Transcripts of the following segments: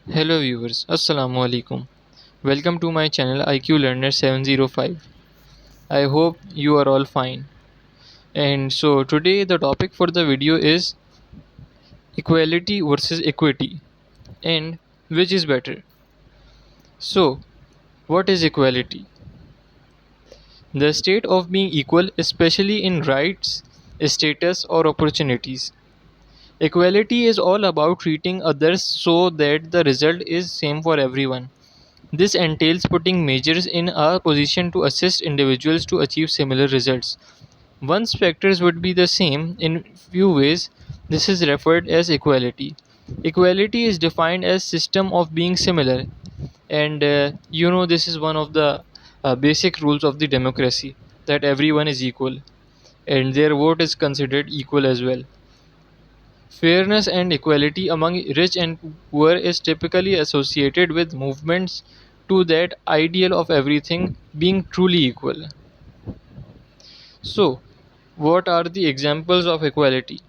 Hello viewers, Assalamu alaikum. Welcome to my channel IQ Learner 705. I hope you are all fine. And so today the topic for the video is equality versus equity and which is better. So, what is equality? The state of being equal, especially in rights, status or opportunities. Equality is all about treating others so that the result is same for everyone. This entails putting measures in a position to assist individuals to achieve similar results. Once factors would be the same in few ways, this is referred as equality. Equality is defined as system of being similar, and this is one of the basic rules of the democracy, that everyone is equal and their vote is considered equal as well. Fairness and equality among rich and poor is typically associated with movements to that ideal of everything being truly equal. So, what are the examples of equality?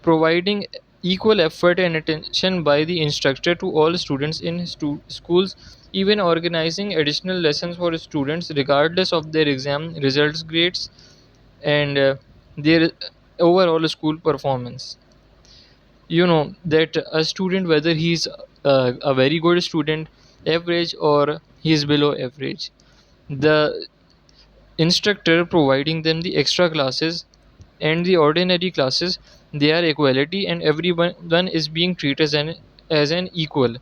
Providing equal effort and attention by the instructor to all students in schools, even organizing additional lessons for students regardless of their exam results grades and their overall school performance. You know that a student, whether he's a very good student, average, or he's below average, the instructor providing them the extra classes and the ordinary classes, they are equality and everyone is being treated as an equal.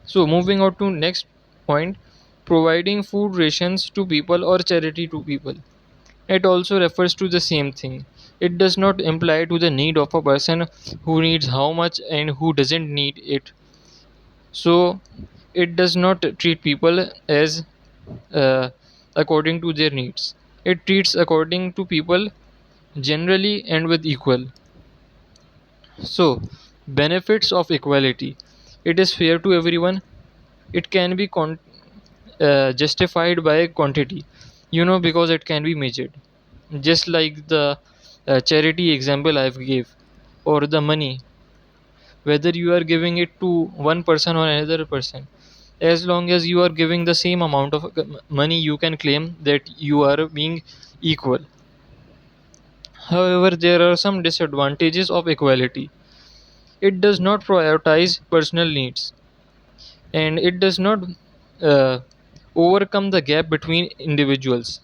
So moving on to next point, providing food rations to people or charity to people, it also refers to the same thing. It does not imply to the need of a person who needs how much and who doesn't need it. So it does not treat people as uh, according to their needs. It treats according to people generally and with equal. So benefits of equality. It is fair to everyone. It can be justified by quantity, because it can be measured, just like the charity example I've gave, or the money, whether you are giving it to one person or another person, as long as you are giving the same amount of money, you can claim that you are being equal. However, there are some disadvantages of equality. It does not prioritize personal needs, and it does not uh, overcome the gap between individuals,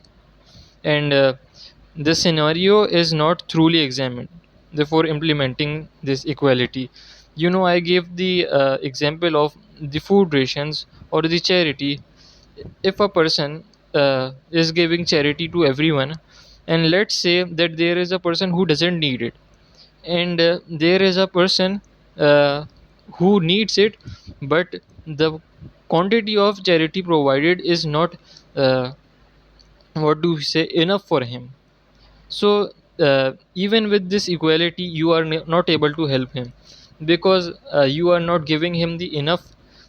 and the scenario is not truly examined before implementing this equality. I gave the example of the food rations or the charity. If a person is giving charity to everyone, and let's say that there is a person who doesn't need it, and there is a person uh, who needs it, but the quantity of charity provided is not uh, what do we say, enough for him. So even with this equality, you are not able to help him, because you are not giving him the enough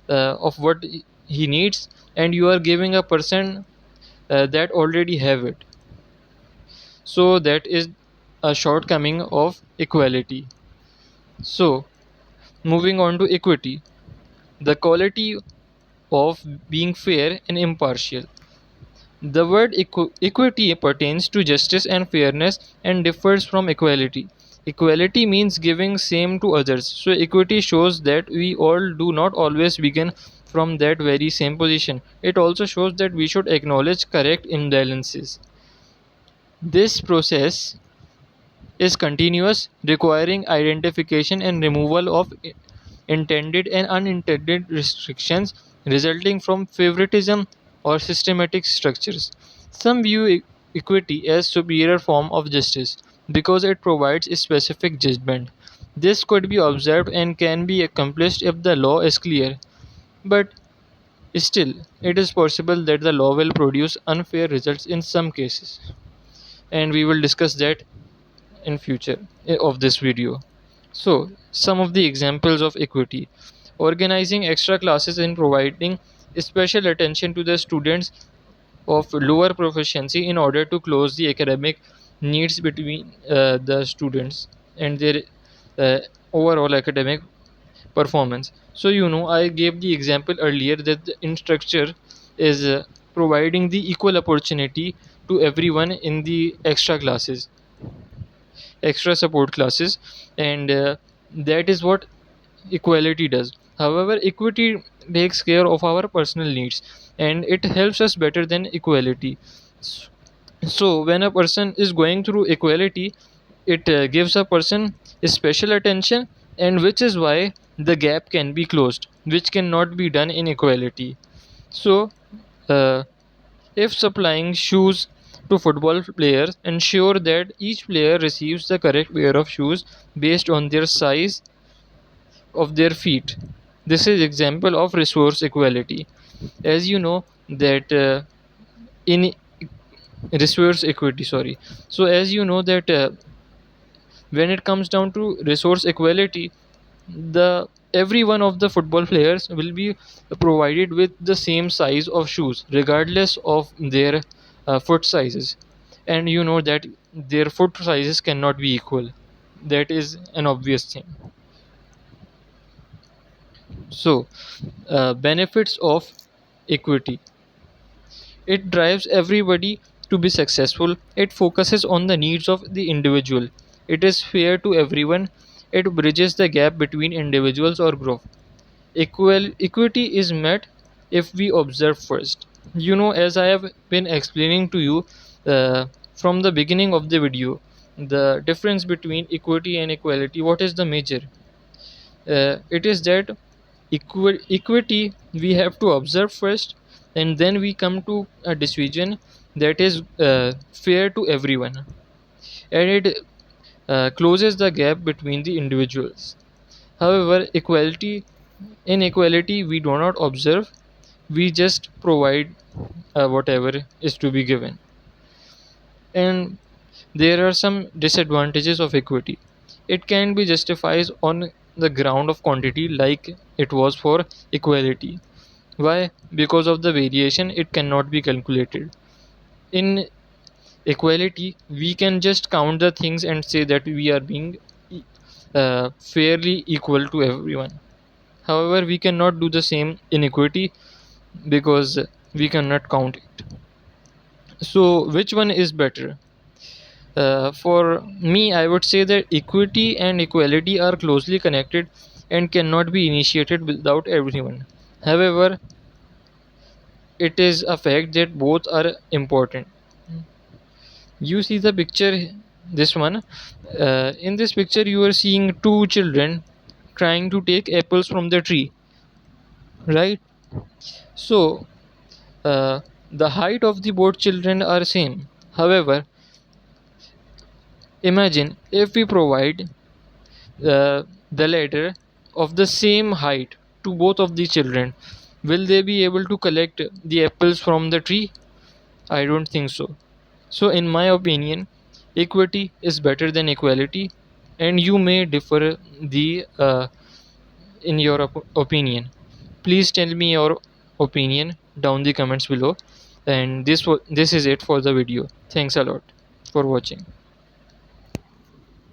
of what he needs, and you are giving a person that already have it. So that is a shortcoming of equality. So moving on to equity, the quality of being fair and impartial. The word equity pertains to justice and fairness and differs from equality. Equality means giving same to others. So equity shows that we all do not always begin from that very same position. It also shows that we should acknowledge correct imbalances. This process is continuous, requiring identification and removal of intended and unintended restrictions resulting from favoritism or systematic structures. Some view equity as superior form of justice because it provides a specific judgment. This could be observed and can be accomplished if the law is clear, but still, it is possible that the law will produce unfair results in some cases, and we will discuss that in future of this video. So some of the examples of equity: organizing extra classes and providing special attention to the students of lower proficiency in order to close the academic needs between the students and their uh, overall academic. performance. So I gave the example earlier that the infrastructure is providing the equal opportunity to everyone in the extra support classes, and that is what equality does. However, equity takes care of our personal needs, and it helps us better than equality. So when a person is going through equality, it gives a person special attention, and which is why the gap can be closed, which cannot be done in equality. So uh, if supplying shoes to football players, ensure that each player receives the correct pair of shoes based on their size of their feet. This is example of resource equality. As you know that in resource equity, sorry. So as you know that when it comes down to resource equality, the every one of the football players will be provided with the same size of shoes regardless of their foot sizes, and you know that their foot sizes cannot be equal. That is an obvious thing. So benefits of equity: it drives everybody to be successful. It focuses on the needs of the individual. It is fair to everyone. It bridges the gap between individuals or group. Equity is met if we observe first. As I have been explaining to you from the beginning of the video, the difference between equity and equality, what is the major? It is that equity we have to observe first, and then we come to a decision that is fair to everyone, and it closes the gap between the individuals. However, inequality we do not observe, we just provide whatever is to be given. And there are some disadvantages of equity. It can be justified on the ground of quantity like it was for equality. Why? Because of the variation, it cannot be calculated. In equality, we can just count the things and say that we are being fairly equal to everyone. However, we cannot do the same in equity because we cannot count it. So, which one is better? For me, I would say that equity and equality are closely connected and cannot be initiated without everyone. However, it is a fact that both are important. You see the picture, this one. In this picture, you are seeing two children trying to take apples from the tree, right? So, uh, the height of the both children are same. However, imagine if we provide the ladder of the same height to both of the children, will they be able to collect the apples from the tree? I don't think so. So in my opinion, equity is better than equality, and you may differ the in your opinion. Please tell me your opinion down the comments below. And this is it for the video. Thanks a lot for watching.